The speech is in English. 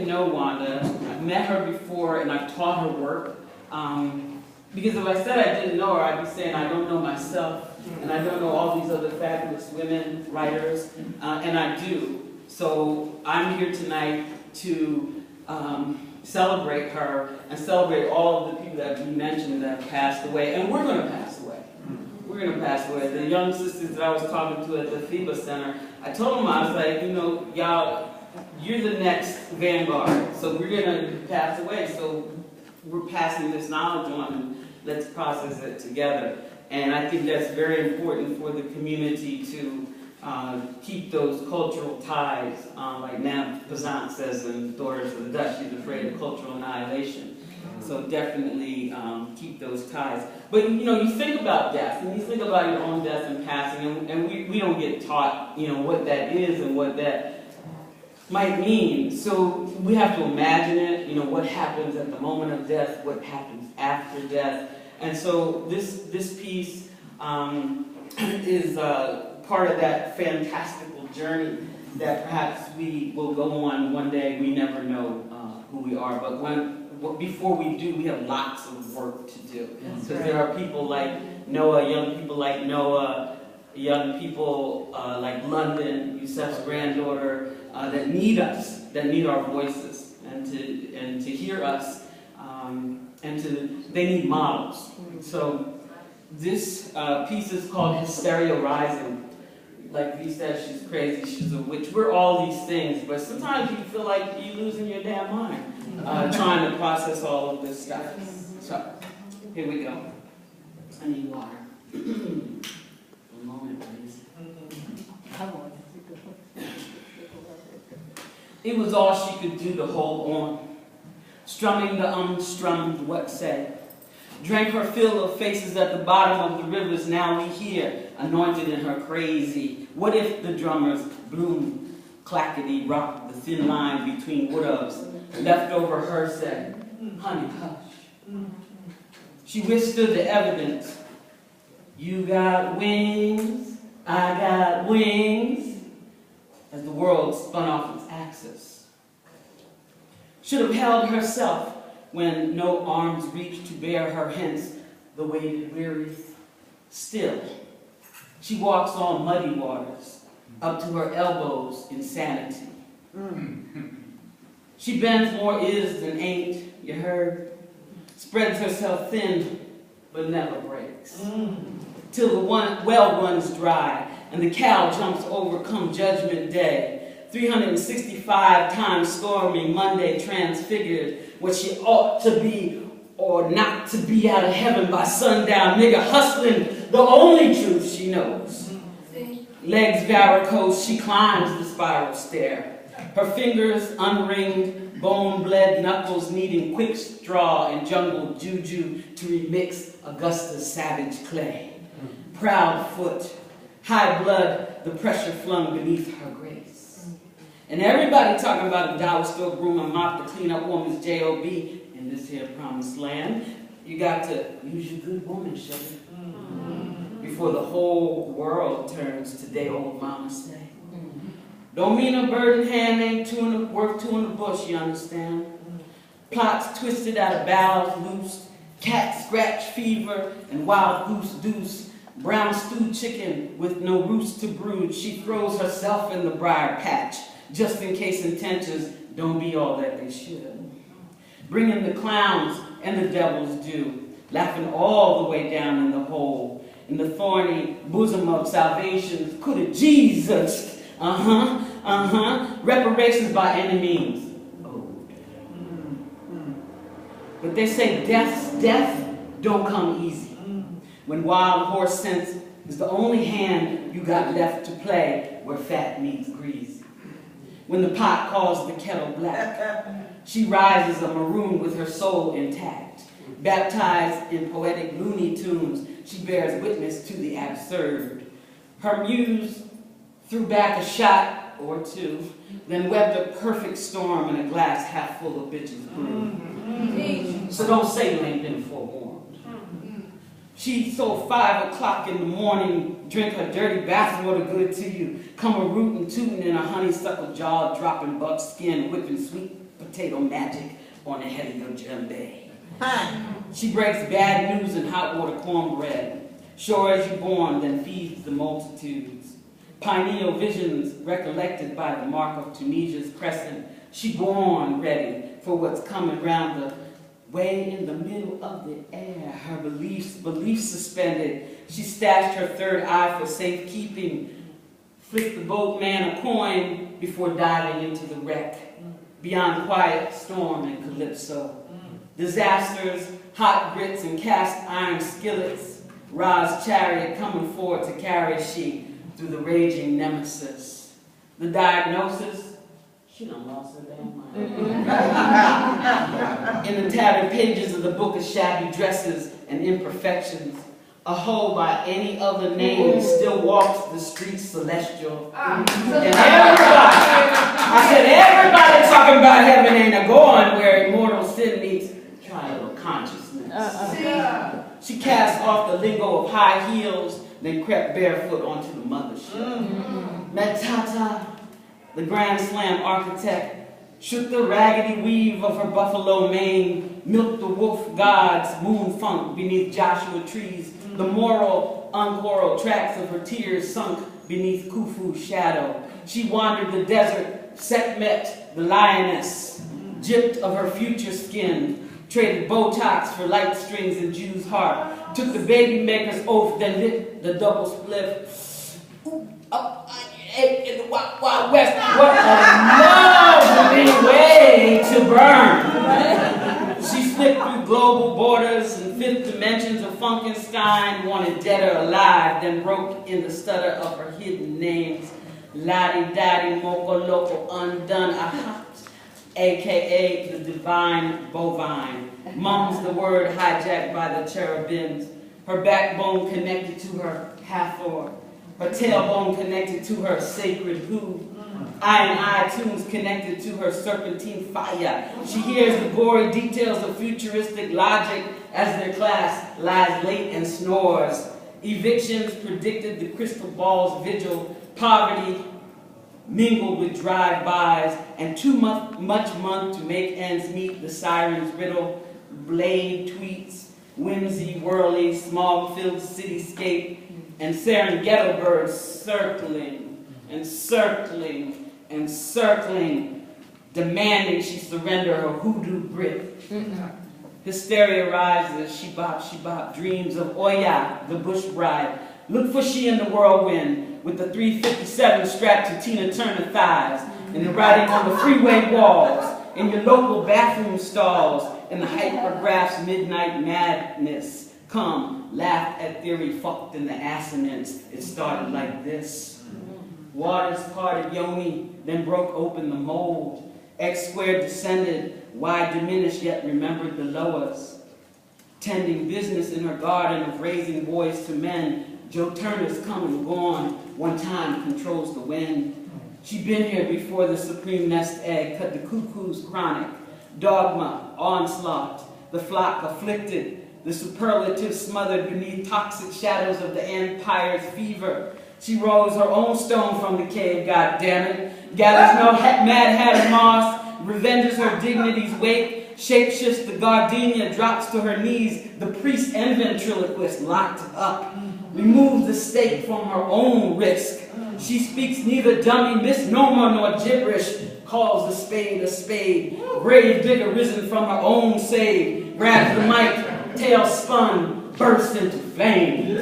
didn't know Wanda. I've met her before and I've taught her work. Because if I said I didn't know her, I'd be saying I don't know myself. And I don't know all these other fabulous women, writers, and I do. So I'm here tonight to celebrate her and celebrate all of the people that we mentioned that have passed away. And we're going to pass away. We're going to pass away. The young sisters that I was talking to at the FEBA Center, I told them, I was like, you know, y'all, you're the next vanguard. So we're going to pass away. So we're passing this knowledge on, and let's process it together. And I think that's very important for the community to keep those cultural ties. Like Nana Pazant says in Daughters of the Dust, she's afraid of cultural annihilation. So definitely keep those ties. But you know, you think about death, and you think about your own death and passing, and we don't get taught, you know, what that is and what that might mean. So we have to imagine it, you know, what happens at the moment of death, what happens after death. And so this piece is part of that fantastical journey that perhaps we will go on one day. We never know who we are, but before we do, we have lots of work to do. Because there are people like Noah, young people like Noah, young people like London, Yusef's granddaughter, that need us, that need our voices, and to hear us, they need models. So this piece is called Hysteria Rising. Like V said, she's crazy, she's a witch. We're all these things, but sometimes you feel like you're losing your damn mind trying to process all of this stuff. So, here we go. I need water. A moment, please. Come on. It was all she could do to hold on, strumming the unstrummed what say. Drank her fill of faces at the bottom of the rivers, now we hear, anointed in her crazy. What if the drummers bloom, clackety, rock the thin line between wood-ups, left over her said, honey, hush. She withstood the evidence. You got wings, I got wings, as the world spun off its axis. Should have held herself when no arms reached to bear her, hence the weighted weary. Still, she walks on muddy waters, up to her elbows in sanity. She bends more is than ain't, you heard? Spreads herself thin, but never breaks. Till the well runs dry, and the cow jumps over come Judgment Day. 365 times stormy, Monday transfigured what she ought to be or not to be out of heaven by sundown. Nigga hustling the only truth she knows. Legs varicose, she climbs the spiral stair. Her fingers unringed, bone-bled knuckles needing quick straw and jungle juju to remix Augusta's savage clay. Proud foot, high blood, the pressure flung beneath her grace. And everybody talking about a dollar store broom and mop to clean up woman's J.O.B. in this here promised land. You got to use your good woman, sugar, before the whole world turns to day old mama say. Don't mean a bird in hand ain't worth two in the bush, you understand? Plots twisted out of bowels loose, cat scratch fever and wild goose deuce. Brown stewed chicken with no roost to brood. She throws herself in the briar patch, just in case intentions don't be all that they should. Bringing the clowns and the devils do, laughing all the way down in the hole, in the thorny bosom of salvation. Could it Jesus? Reparations by any means. But they say death don't come easy. When wild horse sense is the only hand you got left to play where fat meets greasy. When the pot calls the kettle black, she rises a maroon with her soul intact. Baptized in poetic Looney Tunes, she bears witness to the absurd. Her muse threw back a shot or two, then webbed a perfect storm in a glass half full of bitches brew. So don't say you ain't been forewarned. She so 5 o'clock in the morning, drink her dirty bathwater good to you. Come a rootin' tootin' in a honeysuckle jaw, dropping buckskin, whipping sweet potato magic on the head of your djembe. She breaks bad news in hot water cornbread. Sure as you born, then feeds the multitudes. Pineal visions recollected by the mark of Tunisia's crescent. She born ready for what's coming round the way in the middle of the air. Her beliefs suspended. She stashed her third eye for safekeeping. Flicked the boatman a coin before diving into the wreck. Beyond quiet storm and calypso. Disasters, hot grits and cast iron skillets. Ra's chariot coming forward to carry she through the raging nemesis. The diagnosis, she done lost her damn mind. In the tattered pages of the book of shabby dresses and imperfections, a hoe by any other name still walks the streets celestial. And everybody, I said everybody talking about heaven ain't a going where immortal sin meets trial of consciousness. She cast off the lingo of high heels, then crept barefoot onto the mothership. Metata, the Grand Slam architect, shook the raggedy weave of her buffalo mane, milked the wolf god's moon funk beneath Joshua trees, the moral, unchoraled tracks of her tears sunk beneath Khufu's shadow. She wandered the desert, Sekhmet, the lioness, gypped of her future skin, traded Botox for light strings and Jew's heart, took the baby maker's oath, then lit the double spliff. Up in the Wild, Wild West. What a lovely way to burn. She slipped through global borders and fifth dimensions of Funkenstein, wanted dead or alive, then broke in the stutter of her hidden names. Lottie-dottie, moko-loco, undone, ahat, a.k.a. the divine bovine. Mum's the word hijacked by the cherubims. Her backbone connected to her Hathor. Her tailbone connected to her sacred who. Eye and eye tunes connected to her serpentine fire. She hears the gory details of futuristic logic as their class lies late and snores. Evictions predicted the crystal ball's vigil. Poverty mingled with drive-bys, and too much month to make ends meet. The siren's riddle, blade tweets, whimsy, whirly, smog-filled cityscape, and Serengeti birds circling and circling and circling, demanding she surrender her hoodoo grip. Hysteria rises, she bop, dreams of Oya, the bush bride. Look for she in the whirlwind, with the 357 strapped to Tina Turner thighs, and the writing on the freeway walls, in your local bathroom stalls, in the hypergraph's midnight madness. Come, laughed at theory, fucked in the assonance. It started like this. Waters parted yoni, then broke open the mold. X squared descended, Y diminished yet remembered the lowers. Tending business in her garden of raising boys to men, Joe Turner's come and gone, one time controls the wind. She'd been here before the supreme nest egg, cut the cuckoo's chronic. Dogma, onslaught, the flock afflicted, the superlative smothered beneath toxic shadows of the empire's fever. She rolls her own stone from the cave, goddammit, gathers no mad hatter moss, revenges her dignity's wake, shapeshifts the gardenia, drops to her knees, the priest and ventriloquist locked up, removes the stake from her own risk. She speaks neither dummy misnomer nor gibberish, calls a spade, grave digger risen from her own save, grabs the mic, tail spun, bursts into flame.